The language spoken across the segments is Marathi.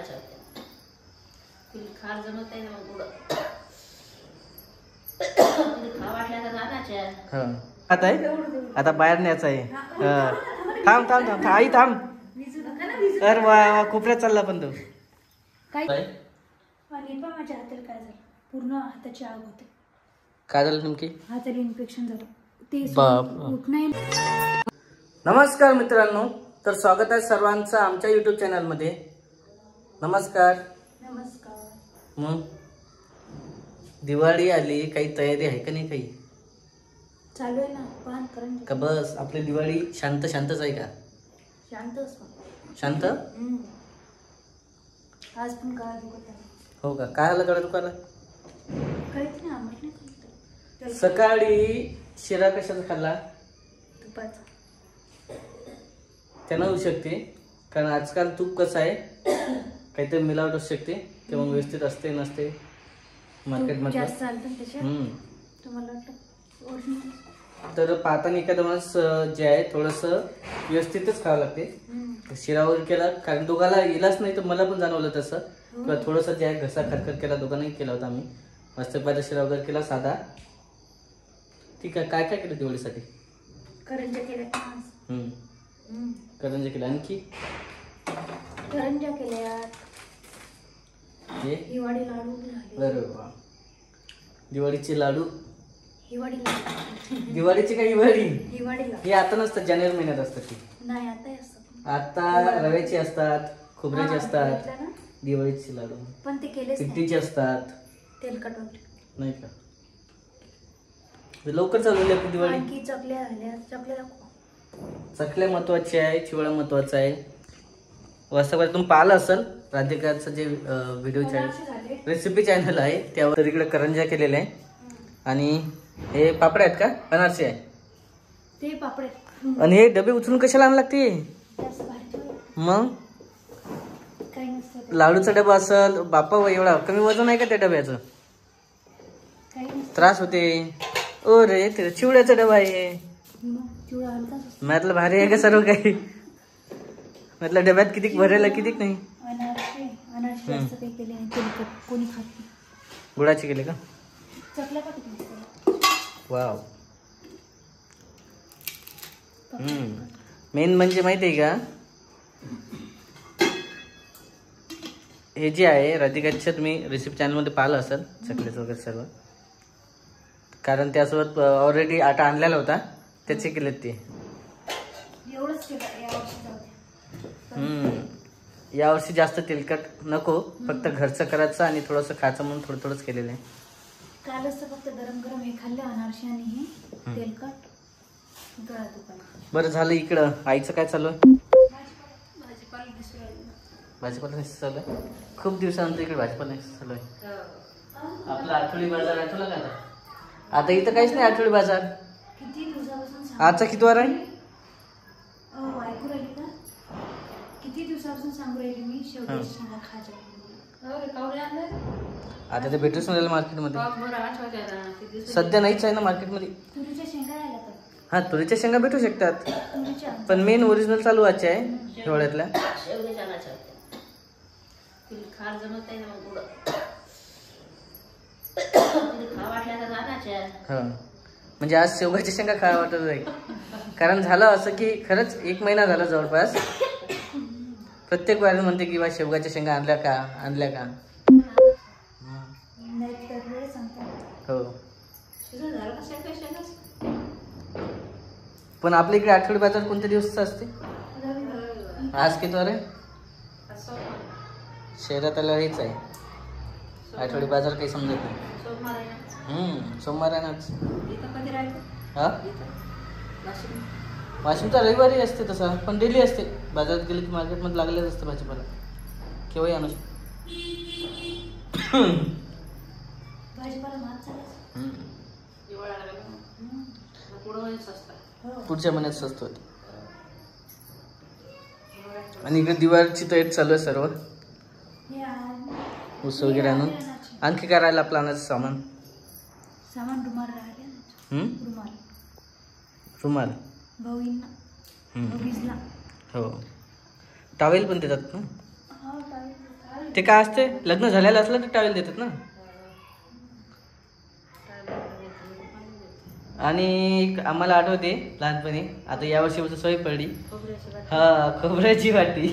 आणायच्या होत्या. तुला खार जमत नाही ना मग पुढं. खा वाटल्या तर आणायच्या. हा आता आहे आता बाहेर न्यायचं आहे. थांब थांब थांब आई थांब. अरे वा कोपऱ्यात चालला पण तू काय आणि पण माझ्या हाताला काय झालं पूर्ण हाताची आग होते. काय झालं नेमकी? हाताला इन्फेक्शन झालं ते बाप. नाही. नमस्कार मित्रांनो, तर स्वागत आहे सर्वांचं आमच्या YouTube चॅनलमध्ये. नमस्कार. नमस्कार. मग दिवाळी आली, काही तयारी आहे का नाही? काही चालू आहे ना पान करून का बस आपली दिवाळी शांतच आहे का? शांतच शांत. आज पण काय दुखत आहे. हो का? काय आलं कडे दुखायला? काहीच नाही आम्हाला नाही. सकाळी शिरा कशाचा खाल्ला? तुपाचा. त्यानं होऊ शकते, कारण आजकाल तूप कसं आहे काहीतरी मिलावट असू शकते किंवा व्यवस्थित असते नसते मार्केटमध्ये जास्त चालतं त्याच्यात. तुम्हाला वाटतं तर पाहताना एखादं माणूस जे आहे थोडंसं व्यवस्थितच खावं लागते. शिरा वगैरे केला, कारण दोघाला इलाच नाही तर मला पण जाणवलं तसं किंवा थोडंसं जे आहे घसा खरखर केला, दोघांनाही केला होता आम्ही. मस्त पाहिजे शिरा वगैरे केला साधा. ठीक आहे. काय काय केलं दिवाळीसाठी? करंज्या केल्या. करंज्या केल्या. आणखी करंज्या केल्या. हे हिवाळी लाडू झाले. अरे वा, दिवाळीचे लाडू. हिवाळी दिवाळीची काय हिवाळी? हिवाळीला हे आता नसतं, जानेवारी महिन्यात असतं ती. नाही आता असतं. आता रव्याची असतात, खोबऱ्याची असतात. दिवाळीचे लाडू पण ते केलेच पिठीचे असतात. तेलकट वगैरे नाही का? लवकर चालवली आपली दिवाळी. आणखी चकल्या झाल्या. चकल्या महत्वाच्या आहे, चिवळा महत्वाचा आहे. वास्तवात तुम्ही पाहिलं असेल राधिकाचं जे व्हिडिओ चॅनल रेसिपी चॅनल आहे त्यावर. तर इकडे करंज्या केलेल्या आहे आणि हे पापड आहेत का? अनारसे आहे ते पापड. आणि हे डबे उचलून कशाला आणायला लागते? मग काही नसतं. लाडूचा डबा असेल बापा, एवढा कमी वजन आहे का त्या डब्याचं? त्रास होते. ओ रे, ते चिवड्याचा डबा आहे. म्हटलं भारी आहे का सर्व काही? म्हटलं डब्यात किती भरेल किती नाही. गुळाचे केले का? वाव. मेन म्हणजे माहिती आहे का, हे जे आहे राधिकाच्या तुम्ही रेसिपी चॅनलमध्ये पाहिलं असेल चकलीचं वगैरे सर्व, कारण त्यासोबत ऑलरेडी आटा आणलेला होता त्याचे केलेत ते. यावर्षी जास्त तेलकट नको, फक्त घरचं करायचं आणि थोडंसं खायचं म्हणून थोडंच केलेलं आहे. कालच फक्त गरम गरम हे खाल्लं अनारसे आणि हे तेलकट. बरं झालं. इकडं आईचं काय चालू आहे? भाजीपाला नाही चालू आहे. खूप दिवसानंतर इकडे भाजीपाला नाही चालू आहे. आपला आठवडी बाजार आठवला का? आता इथं काहीच नाही आठवडी बाजार. किती दिवसापासून आजचा किती वार आहे? ऐकू राहिली का? किती दिवसापासून सांगू राहिली मी शेवग्याची शेंगा खायच्या. आता ते भेटूच नाही मार्केटमध्ये. सध्या नाहीच आहे ना मार्केटमध्ये. तुरीच्या शेंगा आल्या तर. हा, तुरीच्या शेंगा भेटू शकतात, पण मेन ओरिजिनल चालू आहे हिवाळ्यातल्या. शेवग्याच्या आणायच्या होत्या. तुला खार जमत नाही ना मग पुढं. खा वाटल्या तर आणायच्या. हा, म्हणजे आज शेवगाच्या शेंगा खायला वाटत आहे. कारण झालं असं की खरंच 1 महिना झाला जवळपास प्रत्येक वेळेला म्हणते की बा शेवगाच्या शेंगा आणल्या का. हो, पण आपल्या इकडे आठवडी बाजार कोणत्या दिवसाचा असते? आज किती वार आहे? शहरात आल्यावर हेच आहे आठवडी बाजार, काही समजत नाही. सोमवार आहे ना. हा, वाशिमचा रविवारी असते तसा, पण डेली असते. बाजारात गेले की मार्केटमध्ये लागलेच असते भाजीपाला, केव्हाही आणू शकतो. पुढच्या महिन्यात स्वस्त होते. आणि इकडे दिवाळीची तयारी चालू आहे सर्व. ऊस वगैरे आणून. आणखी काय राहिलं आपलं आणायचं सामान? रुमाल राहिले. रुमाल भाऊंना. हो, टावेल पण देतात ना. ते काय असते लग्न झालेलं असलं तर टावेल देतात ना. आणि आम्हाला आठवते लहानपणी, आता यावर्षी सवय पडली, हा खोबऱ्याची वाटी.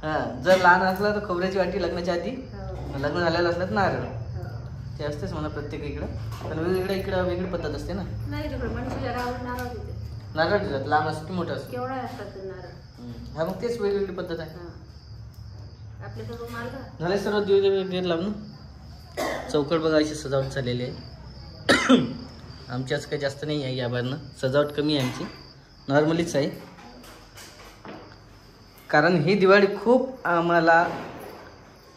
हा जर लहान असला तर खोबऱ्याची वाटी लग्नाच्या आधी, लग्न झालेलं असलं तर नारळ. ते असतेच म्हणा प्रत्येक इकडं, पण वेगवेगळ्या इकडं वेगळी पद्धत असते ना. नारळ देतात, लहान असतो की मोठं असतो. हा मग तेच वेगवेगळी पद्धत आहे. झाले सर्व दिवे लावून. चौकट बघा अशी सजावट झालेली आहे. आमच्याच काही जास्त नाही आहे या बारनं, सजावट कमी आहे आमची, नॉर्मलीच आहे. कारण ही दिवाळी खूप आम्हाला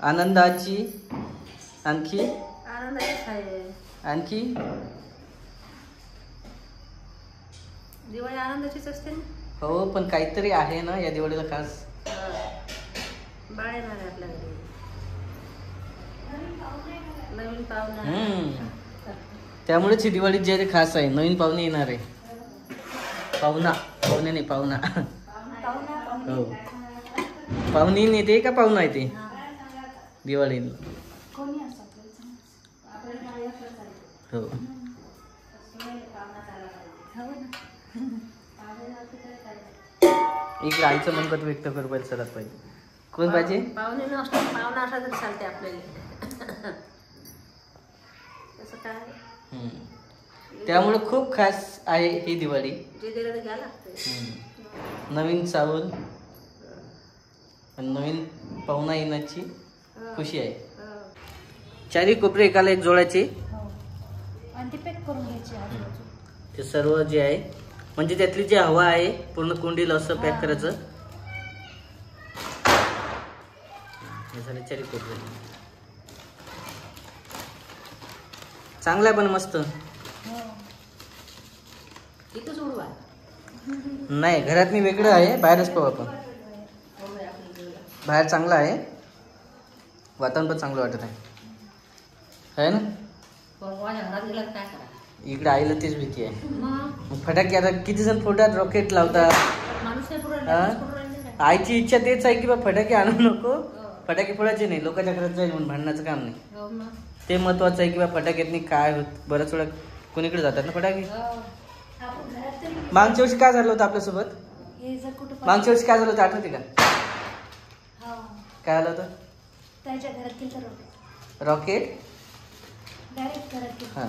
आनंदाची आणखी दिवाळी आनंदाचीच असते ना. हो, पण काहीतरी आहे ना या दिवाळीला खास. बाळ येणार आहे आपल्या घरी, नवीन पाहुणा. त्यामुळेच ही दिवाळी जे खास आहे, नवीन पाहुणे येणार आहे. पाहुणे नाही पाहुणा. हो, पाहुणी येते का पाहुणा येते दिवाळीला. हो, इकडे आईचं मनपत व्यक्त करू पाहिजे सर्वात पाहिजे. कोण पाहिजे? पाहुणे नसतो, पाहुणा असा तरी चालते आपल्याला. तसं काय, त्यामुळे खूप खास आहे ही दिवाळी. जे दिलं ते घ्या लागते. नवीन चावल, नवीन पाहुणा येण्याची खुशी आहे. चारी कोपरे एकाला एक जोडायचे, ते सर्व जे आहे म्हणजे त्यातली जी हवा आहे पूर्ण कुंडीला असं पॅक करायचं. हे झाले चारी कोपरे. चांगलं आहे पण मस्त. इथंच उडवा. नाही, घरात मी वेगळं आहे, बाहेरच पाहू आपण. बाहेर चांगलं आहे, वातावरण पण चांगलं वाटत आहे ना. घरात गेला काय करा. इकडे आईला तेच भीती आहे. मग फटाके आता किती जण फोडतात, रॉकेट लावतात. आईची इच्छा तेच आहे की बा फटाके आणू नको, फटाके फोडायचे नाही, लोकांच्या घरात जाईल म्हणून भांडणाचं काम नाही. ते महत्वाचं आहे की बा फटाक्यातनी काय होत. बऱ्याच वेळा कोणीकडे जातात ना फटाके. मागच्या वर्षी काय झालं होतं आपल्यासोबत? मागच्या वर्षी काय झालं होतं आठवते का? काय आलं होतं? त्याच्या घरात रॉकेट. हा,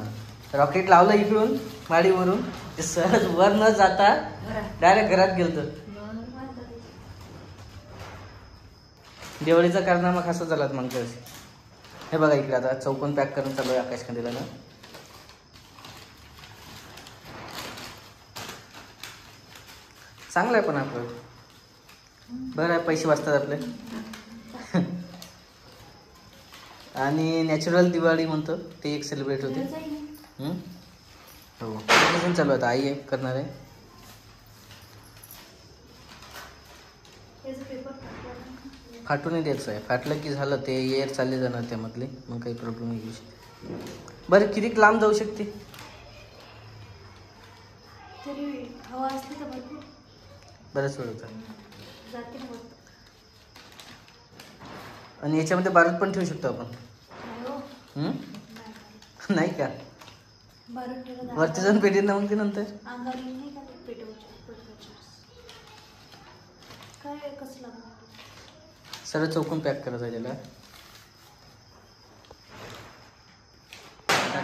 रॉकेट लावलं इकडून माडीवरून, ते सहज वर न जाता डायरेक्ट घरात गेलं. दिवाळीचा कारनामा खासा झाला मागच्या वर्षी. हे बघा इकडे आता चौकोन पॅक करून चालू आहे आकाश कंदीला ना. चांगलं आहे पण आपलं बरं आहे, पैसे वाचतात आपले. आणि नॅचरल दिवाळी म्हणतो ते एक सेलिब्रेट होते. हो, चालू आता आई करणार आहे. फाटू नाही द्यायचं आहे, फाटलं की झालं ते एअर चालले जाणार त्यामधले, मग काही प्रॉब्लेम येऊ शकते. बरं किती लांब जाऊ शकते? बरंच वेळ होतं. आणि याच्यामध्ये बारूद पण ठेवू शकतो आपण. नाही का? वरती जाऊन पेटेल ना मग ते नंतर. सर्व चौकून पॅक करायचं आहे त्याला.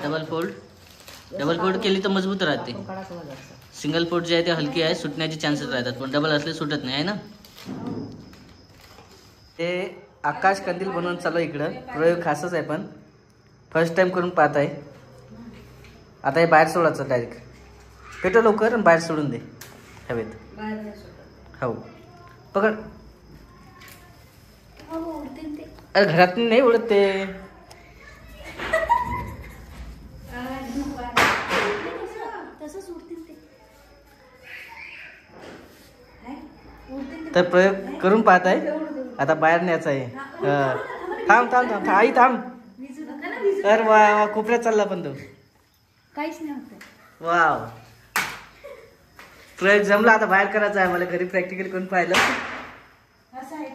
डबल फोल्ड केली तर मजबूत राहते. सिंगल फोल्ड जे आहे ते हलकी आहे, सुटण्याचे चान्सेस राहतात, पण डबल असले सुटत नाही आहे ना. ते आकाश कंदील बनवून चालू इकडं. प्रयोग खासच आहे, पण फर्स्ट टाइम करून पाहत आहे. आता हे बाहेर सोडायचं डायरेक्ट. पेटो लवकर आणि बाहेर सोडून दे हवेत. हो पकड. अरे घरात नाही उडत ते. तर प्रयोग करून पाहत आहे. आता बाहेर न्यायचं आहे. थांब थांब थांब आई थांब. अरे वा, कोपऱ्यात चालला पण तो. काहीच नाही होत. वाव, प्रयोग जमला. आता बाहेर करायचा आहे मला. घरी प्रॅक्टिकल करून पाहिलं. असं आहे.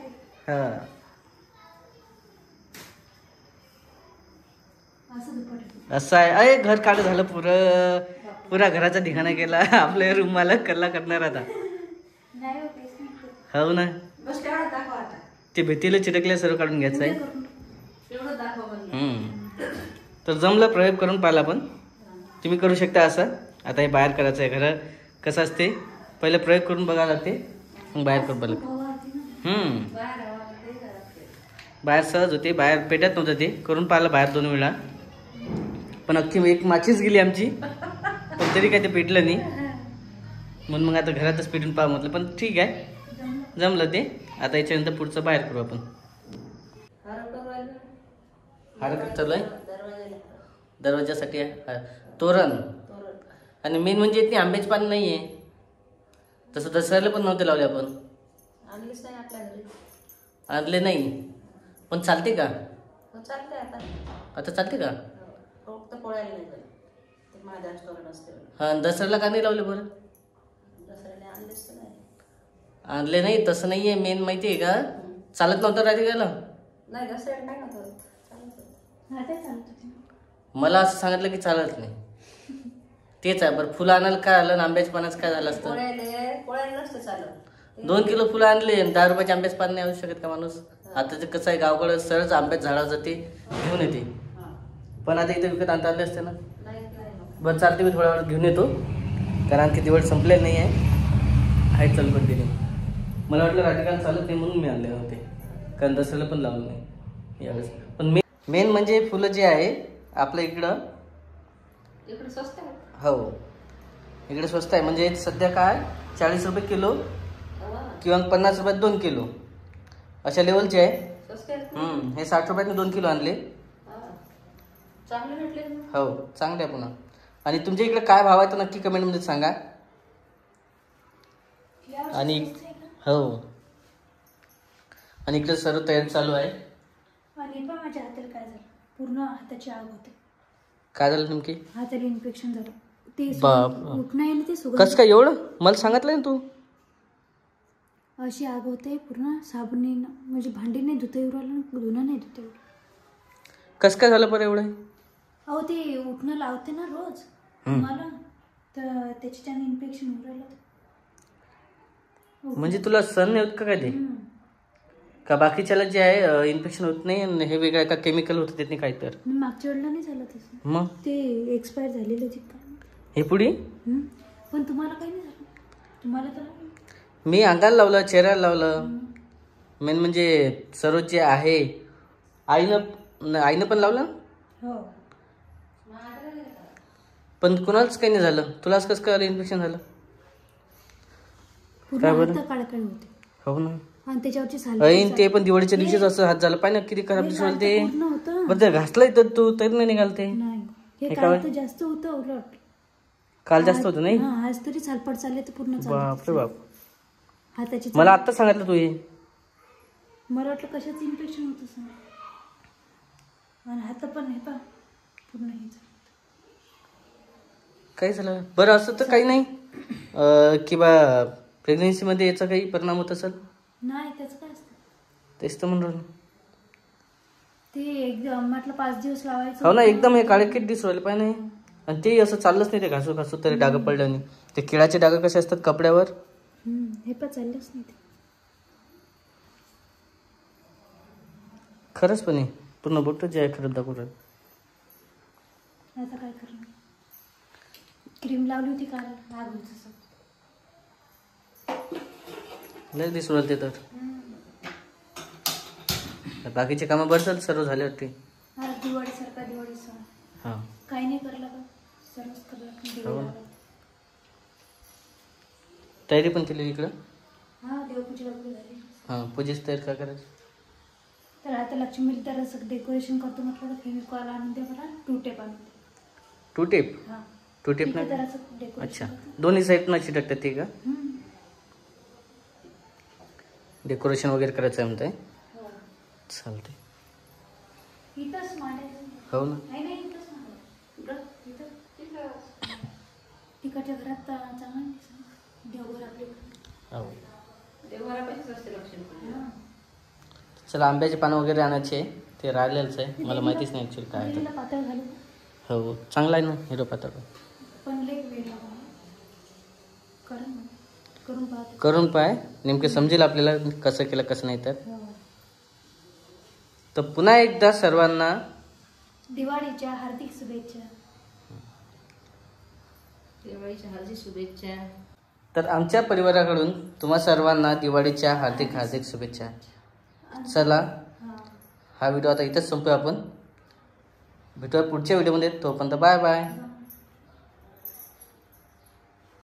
हा. असं आहे. अरे घर काढ झालं पुरा घराचा ठिकाणा केला. आपल्या रूम मला कल्ला करणार आता. नाही होतेच नाही. हो ना, बस तेवढं दाखव आता. ते भिंतीला चिटकल्या सर्व काढून घ्यायचं आहे. तेवढं दाखव म्हणलं. तर जमलं, प्रयोग करून पाहिला. पण तुम्ही करू शकता असं. आता हे बाहेर करायचं आहे. घर कसं असते, पहिले प्रयोग करून बघावं लागते, मग बाहेर करून बघायला. बाहेर सहज होते, बाहेर पेटत नव्हतं. ते करून पाहिलं बाहेर 2 वेळा, पण अख्खी एक माचीच गेली आमची. पण तरी काय ते पेटलं नाही, म्हणून मग आता घरातच पेटून पाहा म्हटलं. पण ठीक आहे, जमलं ते. आता याच्यानंतर पुढचं बाहेर करू आपण. हार चालू आहे दरवाजासाठी आहे. तोरण. आणि मेन म्हणजे इतकी आंब्याची पान नाही आहे. तसं दसऱ्याला पण नव्हते लावले आपण. आणलीच नाही आपल्या घरी. आणले नाही, पण चालते का? चालतंय आता. आता चालते का? फक्त पोळ्याला नाही जाईल. ते माझ्या स्टोर नसते. हा, दसऱ्याला का नाही लावले बरं? दसऱ्याला आणलेच तर नाही. आणले नाही तसं नाही आहे. मेन माहिती आहे का, चालत नव्हतं रात्री गेलं. नाही दसऱ्याला काय नव्हतं चालत. मला असं सांगितलं की चालत नाही. तेच आहे बरं. फुलं आणायला काय आलं, आंब्याच्या पानाचं काय झालं असतं? पोळ्याला नसतं चालत. 2 किलो फुलं आणले, 10 रुपयाचे आंब्याचे पान नाही आणू शकत का माणूस? आता ते कसं आहे, गावकडे सरच आंब्यात झाडावर जाते, घेऊन येते. पण आता इथे विकत आणता आले असते ना. बरं चालते, मी थोड्या वेळ घेऊन येतो, कारण की दिवस संपले नाही आहे चालू कंटिन्यू. मला वाटलं राजकारण चालत नाही म्हणून मी आणले नव्हते, कारण दसऱ्याला पण लावलं नाही यावेळेस. पण मेन म्हणजे फुलं जे आहे आपल्या इकडं स्वस्त आहे. हो, इकडे स्वस्त आहे. म्हणजे सध्या काय 40 रुपये किलो किंवा 50 रुपयात 2 किलो अशा लेवलचे आहे. हे 60 रुपयात 2 किलो आणले. चांगले भेटले. हो, चांगले आहे पुन्हा. आणि तुमच्या इकडे काय भाव आहे तर नक्की कमेंटमध्ये सांगा. आणि हो, आणि इकडे सर्व तयारी चालू आहे. आणि पण माझ्या हाताला काय झालं, पूर्ण हाताची आग होते. काय झालं नेमकी? हाताला इन्फेक्शन झालं. ते बाप, उठणं येईल ते सुगंध. कसं काय एवढं? मला सांगितलं ना तू. अशी आग होते पूर्ण. साबणी म्हणजे भांडी नाही धुता येऊ राहिलं, धुणं नाही धुता येऊ. कसं काय झालं बरं एवढं? अहो ते उठणं लावते ना रोज मला, तर त्याच्याने इन्फेक्शन होऊ राहिलं. म्हणजे तुला सण नाही होत का काय ते? का बाकीच्याला जे आहे इन्फेक्शन होत नाही आणि हे वेगळं का केमिकल होतं त्याने काय? तर मागच्या वेळेला नाही झालं तसं, मग ते एक्सपायर झालेलं जे हे पुढे. पण तुम्हाला काही नाही झालं. तुम्हाला तर मी अंगाला लावलं, चेहऱ्याला लावलं. मेन म्हणजे सर्व जे आहे आईनं पण लावलं. हो, पण कुणालाच काही नाही झालं. तुलाच कसं काय इन्फेक्शन झालं? काय बरं? काळकाळ होते. हो ना. आणि त्याच्यावरची ऐन ते पण दिवाळीच्या दिवशीच असं हात झालं. पाहिजे किती खराब दिसलं ते. बरं ते घासलंय तर तू तरी नाही निघालते. हे काल तर जास्त होतं उलट. काल जास्त होतं नाही? आज तरी चालपट चालले तर पूर्ण. बापरे बाप, हाताची. मला आता सांगितलं तू हे. मला वाटलं कशाच इन्फेक्शन होतं सांग. आणि हात पण हे पा पूर्ण हे काय झालं बरं? असं तर काही नाही किंवा प्रेग्नन्सीमध्ये याचा काही परिणाम होत असेल? नाही, त्याचं काय असतं. तेच तर म्हणून ते एकदम म्हटलं 5 दिवस लावायचं. हो ना, एकदम हे काळे किट दिसू राहिले पाहिजे. आणि ते असं चाललंच नाही, ते घासू घासू तरी डाग पडलं नाही. ते किडाचे डाग कसे असतात कपड्यावर, हे पण चाललंच नाही ते. खरंच पण पूर्ण बोट जे आहे खरंच दाखवून राहिलं. आता काय करणार, क्रीम लावली होती काल, आग होत असं लय दिसून राहिले तर. बाकीचे कामं बरं सर्व झाले वाटते. दिवाळी सारखा दिवाळी सण. हां, काही नाही करला का, सर्वच करला. तयारी पण केली इकडं. हां, देवपूजा वगैरे झाली. हां, पूजेची तयारी काय करायची? तर आता लक्ष्मी तर असं डेकोरेशन करतो म्हटलं, फेविकॉल आणून दे मला, 2 टेप आणून दे. 2 टेप? हां, 2 टेप ना. डेकोरेशन. अच्छा, दोन्ही साईडनं चिटकतात ते का? डेकोरेशन वगैरे करायचं आहे म्हणताय? चालते. इथंच मांडायचं. हो ना. नाही इथंच मांडायचं. तिकडच्या घरात चांगलं देवघर आपले. हो, देवघरापाशीच असते लक्ष्मी. चला आंब्याचे पानं वगैरे आणायचे, ते राहिलेलंच आहे. मला माहितीच नाही ॲक्च्युअली काय आहे. पातळ घालू. हो चांगला आहे ना हिरो पात्र. पण लई वेळ लागला. करून पाहते. करून पाय नेमके समजेल आपल्याला कसं केलं कसं नाही तर. तर पुन्हा एकदा सर्वांना दिवाळीच्या हार्दिक शुभेच्छा. दिवाळीच्या हार्दिक शुभेच्छा. तर आमच्या परिवाराकडून तुम्हा सर्वांना दिवाळीच्या हार्दिक हार्दिक शुभेच्छा. चला हा व्हिडिओ आता इथंच संपूया आपण. भेटूया पुढच्या व्हिडिओमध्ये. तोपर्यंत बाय बाय.